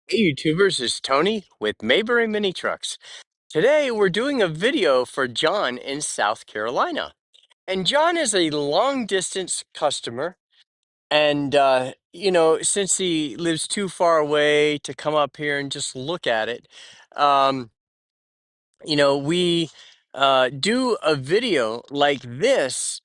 Hey YouTubers, it's Tony with Mayberry Mini Trucks. Today we're doing a video for John in South Carolina. And John is a long distance customer. And, since he lives too far away to come up here and just look at it, um, we do a video like this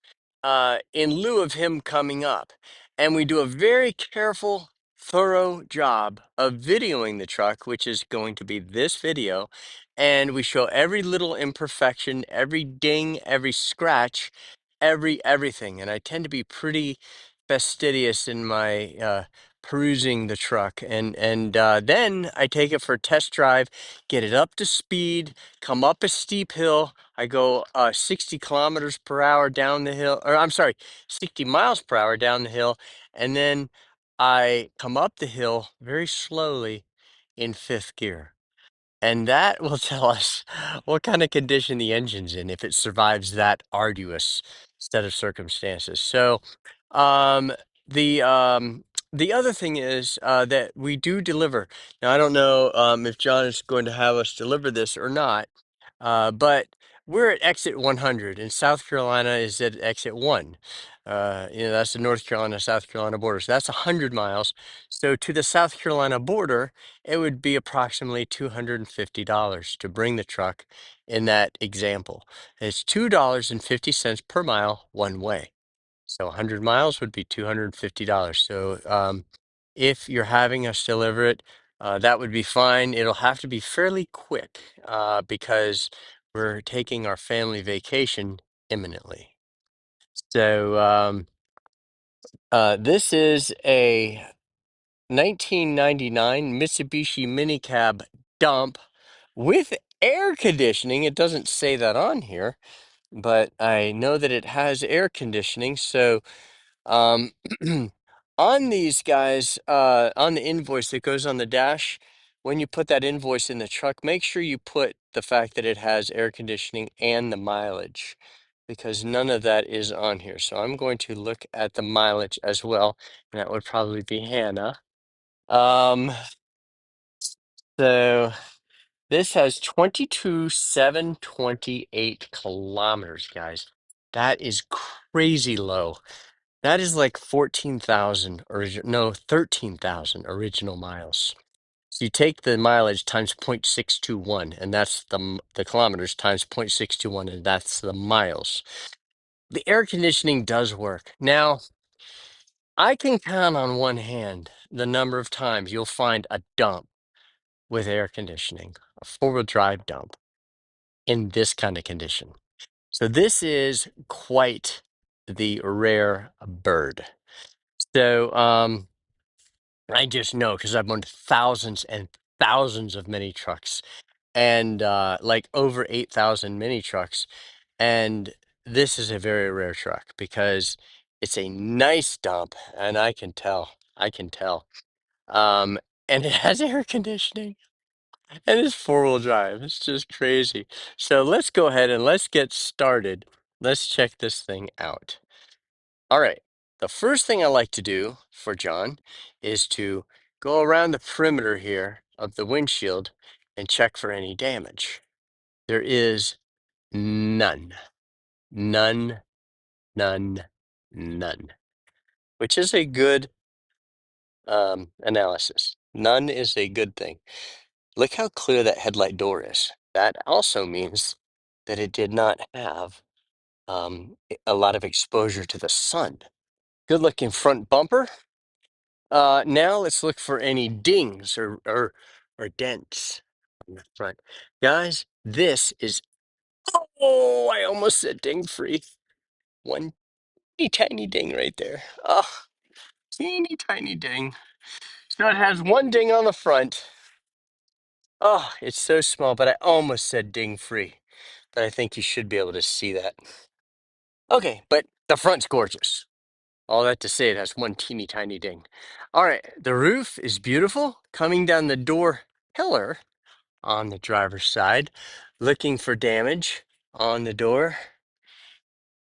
in lieu of him coming up. And we do a very careful, thorough job of videoing the truck, which is going to be this video. And we show every little imperfection, every ding, every scratch, everything. And I tend to be pretty fastidious in my perusing the truck. And then I take it for a test drive, get it up to speed, come up a steep hill. I go 60 kilometers per hour down the hill, or I'm sorry, 60 miles per hour down the hill. And then I come up the hill very slowly in fifth gear. And that will tell us what kind of condition the engine's in if it survives that arduous set of circumstances. So, um, the um, the other thing is that we do deliver. Now, I don't know if John is going to have us deliver this or not, but we're at exit 100, and South Carolina is at exit 1. That's the North Carolina South Carolina border. So that's 100 miles. So to the South Carolina border, it would be approximately $250 to bring the truck in that example. It's $2.50 per mile one way. So 100 miles would be $250. So if you're having us deliver it, that would be fine. It'll have to be fairly quick because we're taking our family vacation imminently. So this is a 1999 Mitsubishi minicab dump with air conditioning. It doesn't say that on here, but I know that it has air conditioning. So um, on these guys, on the invoice that goes on the dash, when you put that invoice in the truck, make sure you put the fact that it has air conditioning and the mileage, because none of that is on here. So I'm going to look at the mileage as well, and that would probably be Hannah. Um, so this has 22,728 kilometers, guys. That is crazy low. That is like 14,000 original, no, 13,000 original miles. So you take the mileage times 0.621, and that's the kilometers times 0.621, and that's the miles. The air conditioning does work. Now, I can count on one hand the number of times you'll find a dump with air conditioning, a four-wheel drive dump in this kind of condition. So this is quite the rare bird. So I just know because I've owned thousands and thousands of mini trucks and like over 8,000 mini trucks. And this is a very rare truck because it's a nice dump, and I can tell. Um, and it has air conditioning and it's four-wheel drive. It's just crazy. So let's go ahead and let's get started. Let's check this thing out. All right. The first thing I like to do for John is to go around the perimeter here of the windshield and check for any damage. There is none, none, none, none, which is a good analysis. None is a good thing. Look how clear that headlight door is. That also means that it did not have a lot of exposure to the sun. Good looking front bumper. Now let's look for any dings or dents on the front. Guys, this is, oh, I almost said ding free. One teeny tiny ding right there. Oh, teeny tiny ding. So it has one ding on the front. Oh, it's so small, but I almost said ding free. But I think you should be able to see that. Okay, but the front's gorgeous. All that to say, it has one teeny tiny ding. All right, the roof is beautiful. Coming down the door pillar on the driver's side, looking for damage on the door.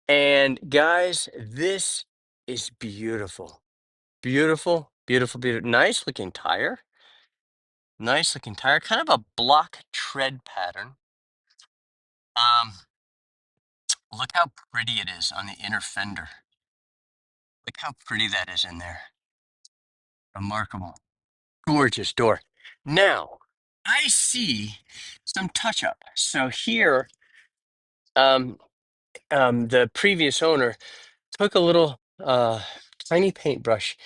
And guys, this is beautiful. Beautiful, beautiful, beautiful. Nice looking tire. Nice looking tire, kind of a block tread pattern. Um, Look how pretty it is on the inner fender. Look how pretty that is in there. Remarkable. Gorgeous door. Now, I see some touch up. So here, um, the previous owner took a little tiny paintbrush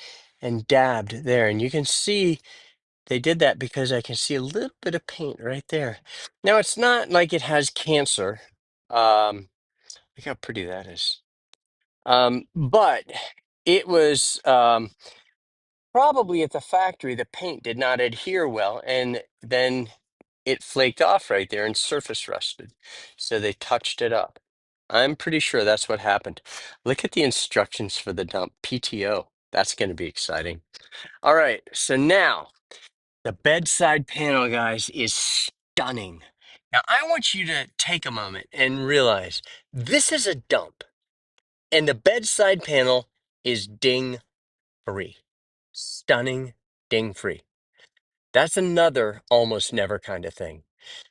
and dabbed there. And you can see they did that because I can see a little bit of paint right there. Now, it's not like it has cancer. Look how pretty that is. But it was probably at the factory, the paint did not adhere well, and then it flaked off right there and surface rusted. So they touched it up. I'm pretty sure that's what happened. Look at the instructions for the dump PTO. That's going to be exciting. All right. So now the bedside panel, guys, is stunning. Now, I want you to take a moment and realize this is a dump, and the bedside panel is ding free. Stunning, ding free. That's another almost never kind of thing.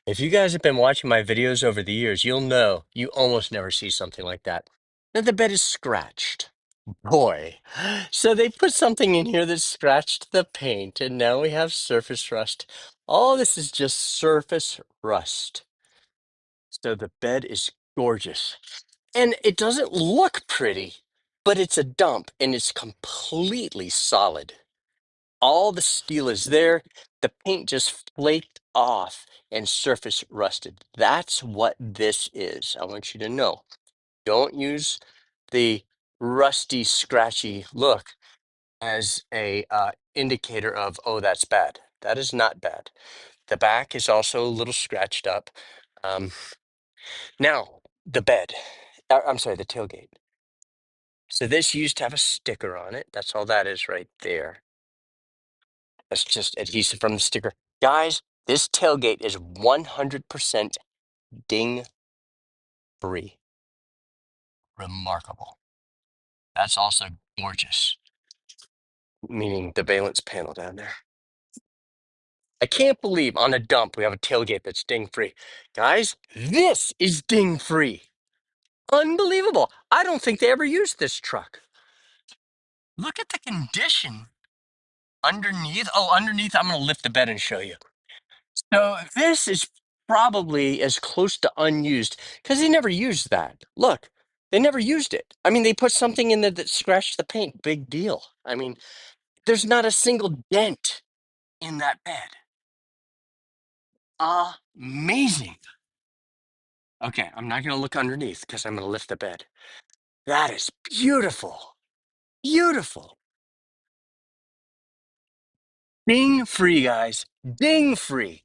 If you guys have been watching my videos over the years, you'll know you almost never see something like that. Now the bed is scratched. Boy. So they put something in here that scratched the paint, and now we have surface rust. All this is just surface rust. So the bed is gorgeous. And it doesn't look pretty, but it's a dump and it's completely solid. All the steel is there. The paint just flaked off and surface rusted. That's what this is. I want you to know. Don't use the rusty, scratchy look as a indicator of, oh, that's bad. That is not bad. The back is also a little scratched up. Um, Now, the bed. I'm sorry, the tailgate. So this used to have a sticker on it. That's all that is right there. That's just adhesive from the sticker. Guys, this tailgate is 100% ding free. Remarkable. That's also gorgeous, meaning the valence panel down there. I can't believe on a dump we have a tailgate that's ding free. Guys, this is ding free. Unbelievable. I don't think they ever used this truck. Look at the condition underneath. Oh, underneath, I'm going to lift the bed and show you. So this is probably as close to unused because they never used that. Look, they never used it. I mean, they put something in there that scratched the paint. Big deal. I mean, there's not a single dent in that bed. Amazing. Okay, I'm not going to look underneath because I'm going to lift the bed. That is beautiful. Beautiful. Ding free, guys. Ding free.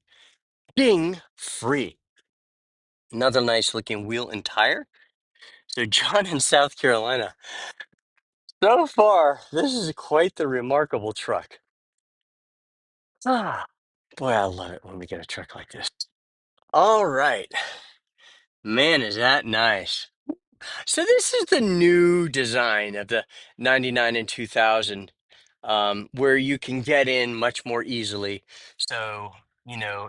Ding free. Another nice looking wheel and tire. So, John in South Carolina. So far, this is quite the remarkable truck. Ah, boy, I love it when we get a truck like this. All right. Man, is that nice. So this is the new design of the 99 and 2000, where you can get in much more easily. So,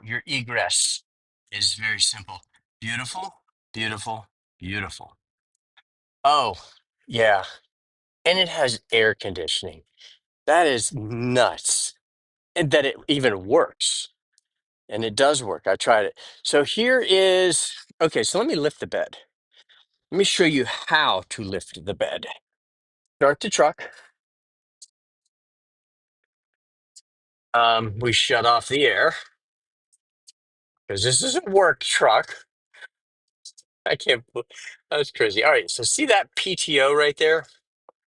your egress is very simple. Beautiful, beautiful, beautiful. Oh, yeah. And it has air conditioning. That is nuts. And that it even works. And it does work. I tried it. So here is, okay, so let me lift the bed. Let me show you how to lift the bed. Start the truck. We shut off the air because this is a work truck. I can't, that's crazy. All right, so see that PTO right there?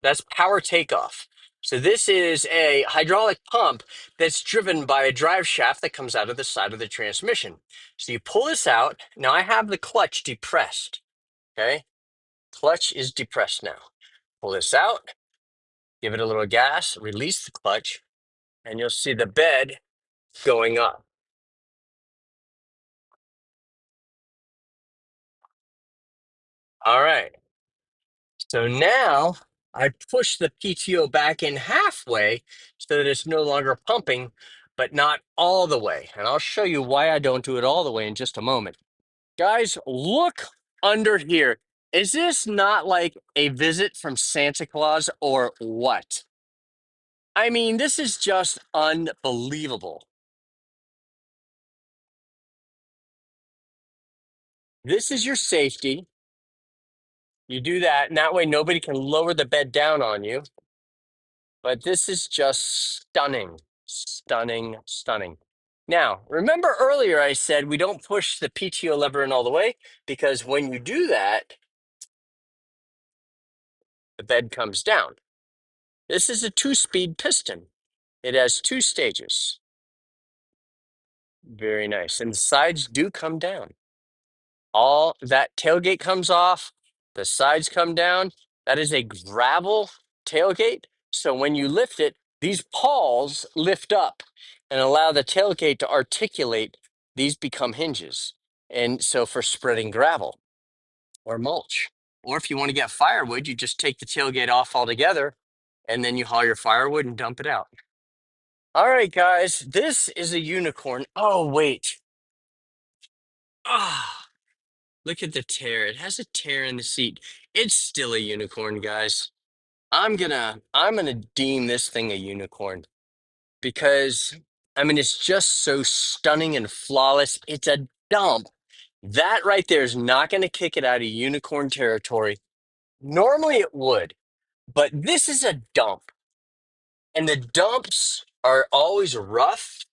That's power takeoff. So this is a hydraulic pump that's driven by a drive shaft that comes out of the side of the transmission. So you pull this out. Now I have the clutch depressed. Okay. Clutch is depressed now. Pull this out, give it a little gas, release the clutch, and you'll see the bed going up. All right. So now I push the PTO back in halfway so that it's no longer pumping. but not all the way. And I'll show you why I don't do it all the way in just a moment. Guys, look under here. Is this not like a visit from Santa Claus or what? I mean, this is just unbelievable. This is your safety. You do that, and that way nobody can lower the bed down on you. But this is just stunning, stunning, stunning. Now, remember earlier I said we don't push the PTO lever in all the way because when you do that, the bed comes down. This is a 2-speed piston. It has 2 stages. Very nice. And the sides do come down. All that tailgate comes off, the sides come down. That is a gravel tailgate. So when you lift it, these pawls lift up and allow the tailgate to articulate. These become hinges. And so for spreading gravel or mulch, or if you want to get firewood, you just take the tailgate off altogether and then you haul your firewood and dump it out. All right, guys, this is a unicorn. Oh, wait. Ah. Look at the tear. It has a tear in the seat. It's still a unicorn, guys. I'm gonna deem this thing a unicorn because I mean it's just so stunning and flawless. It's a dump. That right there is not gonna kick it out of unicorn territory. Normally it would, but this is a dump. And the dumps are always rough,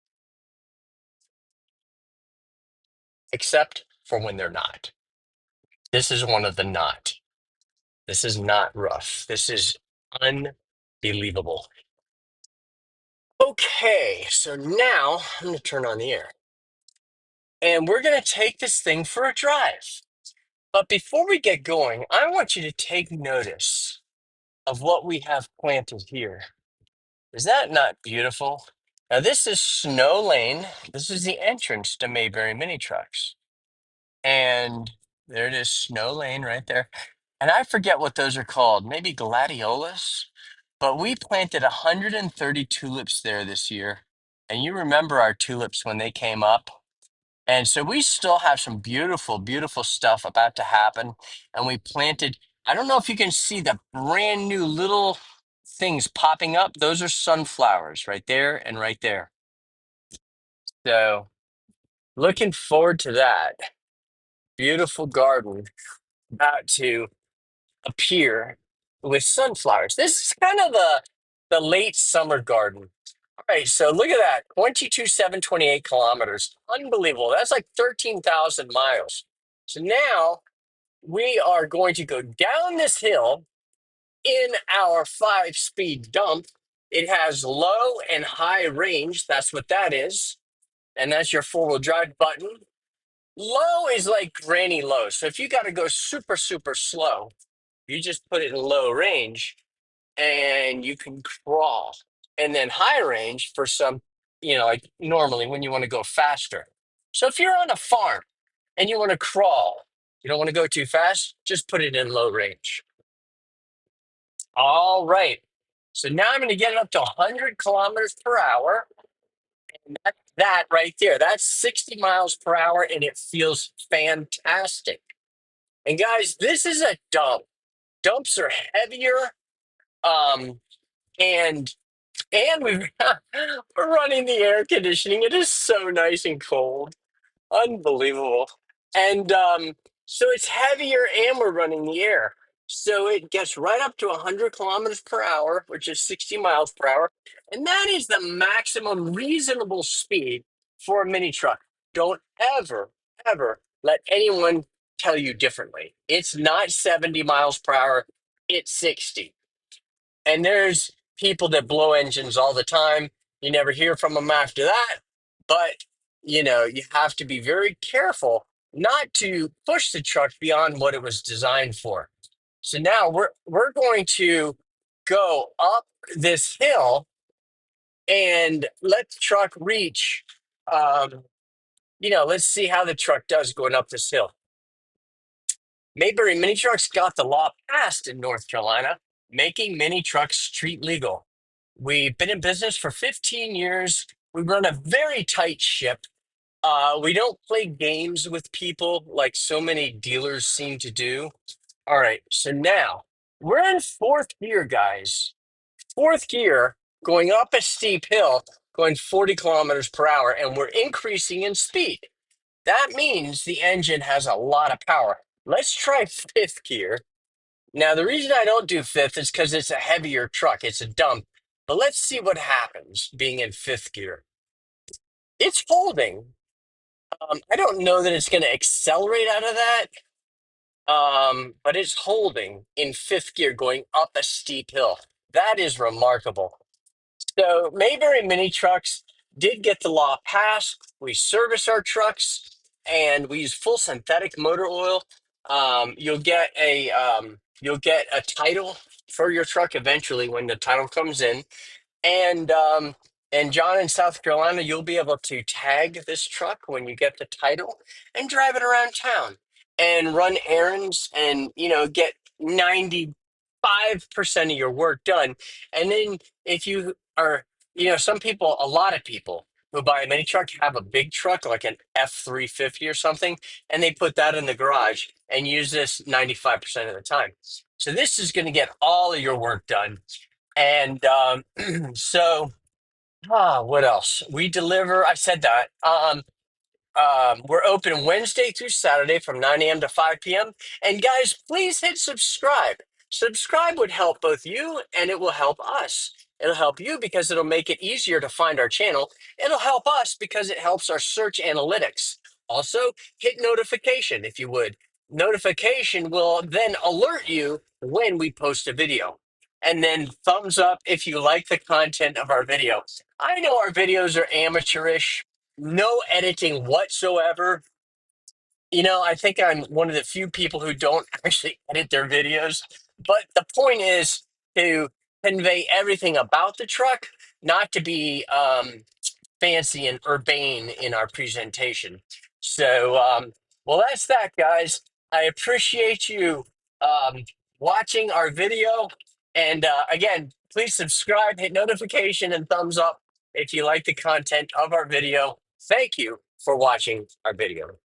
except for when they're not. This is one of the not. This is not rough. This is unbelievable. Okay, so now I'm going to turn on the air and we're going to take this thing for a drive. But before we get going, I want you to take notice of what we have planted here. Is that not beautiful? Now, this is Snow Lane. This is the entrance to Mayberry Mini Trucks. And there it is, Snow Lane right there. And I forget what those are called, maybe gladiolas. But we planted 130 tulips there this year. And you remember our tulips when they came up. And so we still have some beautiful, beautiful stuff about to happen. And we planted, I don't know if you can see the brand new little things popping up. Those are sunflowers right there and right there. So looking forward to that. Beautiful garden about to appear with sunflowers. This is kind of the late summer garden. All right, so look at that, 22,728 kilometers. Unbelievable. That's like 13,000 miles. So now we are going to go down this hill in our 5-speed dump. It has low and high range. That's what that is. And that's your 4-wheel drive button. Low is like granny low. So if you got to go super, super slow, you just put it in low range and you can crawl. And then high range for some, like normally when you want to go faster. So if you're on a farm and you want to crawl, you don't want to go too fast, just put it in low range. All right. So now I'm going to get it up to 100 kilometers per hour. And that's that right there. That's 60 miles per hour and it feels fantastic. And guys, this is a dump. Dumps are heavier. Um, and we're running the air conditioning. It is so nice and cold. Unbelievable. And so it's heavier and we're running the air. So it gets right up to 100 kilometers per hour, which is 60 miles per hour. And that is the maximum reasonable speed for a mini truck. Don't ever, ever let anyone tell you differently. It's not 70 miles per hour, it's 60. And there's people that blow engines all the time. You never hear from them after that. But, you have to be very careful not to push the truck beyond what it was designed for. So now we're going to go up this hill and let the truck reach, let's see how the truck does going up this hill. Mayberry Mini Trucks got the law passed in North Carolina, making mini trucks street legal. We've been in business for 15 years. We run a very tight ship. We don't play games with people like so many dealers seem to do. All right, so now we're in fourth gear, guys. Fourth gear, going up a steep hill, going 40 kilometers per hour, and we're increasing in speed. That means the engine has a lot of power. Let's try fifth gear. Now, the reason I don't do fifth is because it's a heavier truck, it's a dump. But let's see what happens being in fifth gear. It's holding. I don't know that it's going to accelerate out of that, but it's holding in fifth gear going up a steep hill. That is remarkable. So Mayberry mini trucks did get the law passed. We service our trucks and we use full synthetic motor oil. You'll get a title for your truck eventually when the title comes in. And John, in South Carolina, you'll be able to tag this truck when you get the title and drive it around town and run errands and get 95% of your work done. And then if you are, some people, a lot of people who buy a mini truck have a big truck like an F-350 or something, and they put that in the garage and use this 95% of the time. So this is going to get all of your work done. And so, what else? We deliver. I said that. We're open Wednesday through Saturday from 9 a.m. to 5 p.m. And guys, please hit subscribe. Subscribe would help both you and it will help us. It'll help you because it'll make it easier to find our channel. It'll help us because it helps our search analytics. Also, hit notification if you would. Notification will then alert you when we post a video. And then thumbs up if you like the content of our video. I know our videos are amateurish, no editing whatsoever. I think I'm one of the few people who don't actually edit their videos. But the point is to convey everything about the truck, not to be fancy and urbane in our presentation. So, well, that's that, guys. I appreciate you um, watching our video. And again, please subscribe, hit notification, and thumbs up if you like the content of our video. Thank you for watching our video.